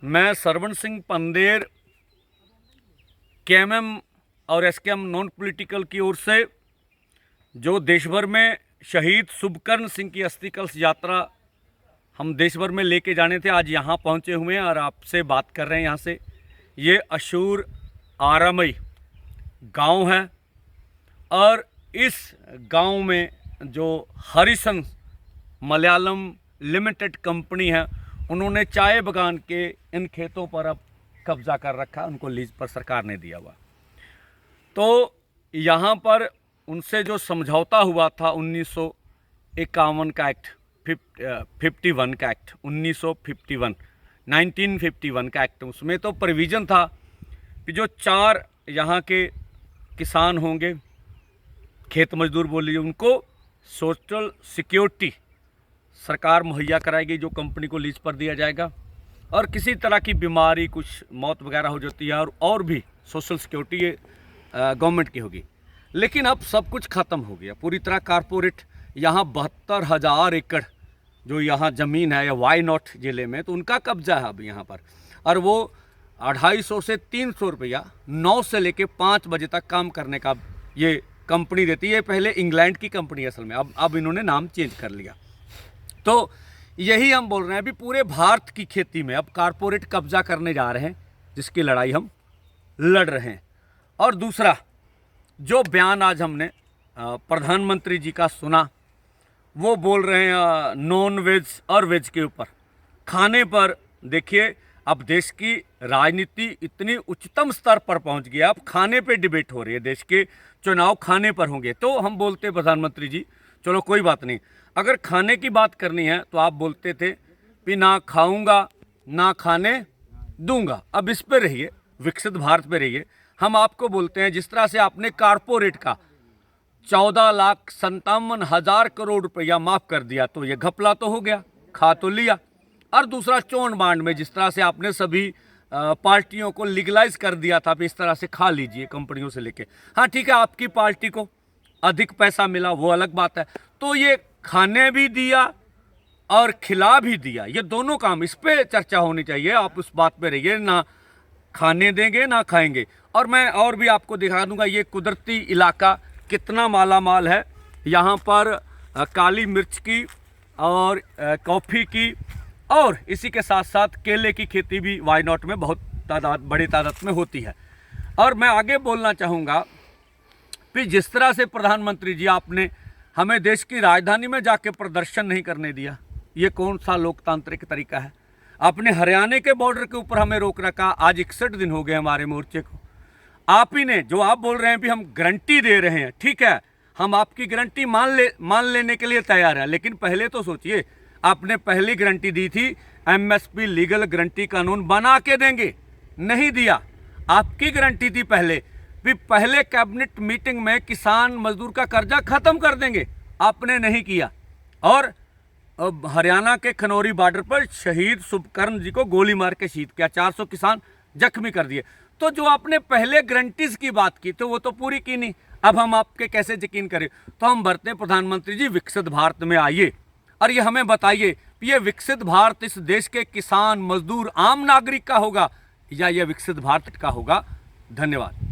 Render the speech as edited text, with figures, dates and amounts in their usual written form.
मैं सरवण सिंह पंदेर केएमएम और SKM non political की ओर से जो देश भर में शहीद शुभकर्ण सिंह की अस्थि कलश यात्रा हम देश भर में लेके जाने थे, आज यहाँ पहुँचे हुए हैं और आपसे बात कर रहे हैं। यहाँ से ये अशूर आरामई गांव है और इस गांव में जो हरिसन मलयालम लिमिटेड कंपनी है, उन्होंने चाय बगान के इन खेतों पर अब कब्जा कर रखा, उनको लीज पर सरकार ने दिया हुआ। तो यहाँ पर उनसे जो समझौता हुआ था 1951 का एक्ट, 51 का एक्ट 1951 का एक्ट, उसमें तो प्रोविज़न था कि जो 4 यहाँ के किसान होंगे, खेत मजदूर बोल लीजिए, उनको सोशल सिक्योरिटी सरकार मुहैया कराएगी जो कंपनी को लीज पर दिया जाएगा, और किसी तरह की बीमारी, कुछ मौत वगैरह हो जाती है और भी सोशल सिक्योरिटी ये गवर्नमेंट की होगी। लेकिन अब सब कुछ ख़त्म हो गया, पूरी तरह कारपोरेट। यहाँ 72,000 एकड़ जो यहाँ ज़मीन है या वाई नॉट ज़िले में, तो उनका कब्जा है अब यहाँ पर, और वो 250 से 300 रुपया 9 से लेके 5 बजे तक काम करने का ये कंपनी देती है। पहले इंग्लैंड की कंपनी असल में, अब इन्होंने नाम चेंज कर लिया। तो यही हम बोल रहे हैं, अभी पूरे भारत की खेती में अब कारपोरेट कब्जा करने जा रहे हैं, जिसकी लड़ाई हम लड़ रहे हैं। और दूसरा जो बयान आज हमने प्रधानमंत्री जी का सुना, वो बोल रहे हैं नॉन वेज और वेज के ऊपर खाने पर। देखिए, अब देश की राजनीति इतनी उच्चतम स्तर पर पहुंच गया, अब खाने पे डिबेट हो रही है, देश के चुनाव खाने पर होंगे। तो हम बोलते हैं प्रधानमंत्री जी, चलो कोई बात नहीं, अगर खाने की बात करनी है तो आप बोलते थे कि ना खाऊंगा ना खाने दूंगा। अब इस पे रहिए, विकसित भारत पे रहिए। हम आपको बोलते हैं, जिस तरह से आपने कारपोरेट का 14,57,000 करोड़ रुपया माफ़ कर दिया, तो ये घपला तो हो गया, खा तो लिया। और दूसरा चोन बांड में जिस तरह से आपने सभी पार्टियों को लीगलाइज कर दिया था, इस तरह से खा लीजिए कंपनियों से लेके। हाँ ठीक है, आपकी पार्टी को अधिक पैसा मिला, वो अलग बात है। तो ये खाने भी दिया और खिला भी दिया, ये दोनों काम, इस पे चर्चा होनी चाहिए। आप उस बात पे रहिए, ना खाने देंगे ना खाएंगे। और मैं और भी आपको दिखा दूंगा ये कुदरती इलाका कितना माला माल है। यहाँ पर काली मिर्च की और कॉफ़ी की और इसी के साथ साथ केले की खेती भी वाई नॉट में बहुत बड़ी तादाद में होती है। और मैं आगे बोलना चाहूँगा कि जिस तरह से प्रधानमंत्री जी आपने हमें देश की राजधानी में जाके प्रदर्शन नहीं करने दिया, ये कौन सा लोकतांत्रिक तरीका है। आपने हरियाणा के बॉर्डर के ऊपर हमें रोक रखा, आज 61 दिन हो गए हमारे मोर्चे को। आप ही ने, जो आप बोल रहे हैं भी हम गारंटी दे रहे हैं, ठीक है, हम आपकी गारंटी मान लेने के लिए तैयार हैं, लेकिन पहले तो सोचिए, आपने पहली गारंटी दी थी एमएसपी लीगल गारंटी कानून बना के देंगे, नहीं दिया। आपकी गारंटी थी पहले कैबिनेट मीटिंग में किसान मजदूर का कर्जा खत्म कर देंगे, आपने नहीं किया। और अब हरियाणा के खनौरी बॉर्डर पर शहीद शुभकर्ण जी को गोली मार के शहीद किया, 400 किसान जख्मी कर दिए। तो जो आपने पहले गारंटीज की बात की तो वो तो पूरी की नहीं, अब हम आपके कैसे यकीन करें। तो हम बरते प्रधानमंत्री जी, विकसित भारत में आइए और ये हमें बताइए, ये विकसित भारत इस देश के किसान मजदूर आम नागरिक का होगा या ये विकसित भारत का होगा। धन्यवाद।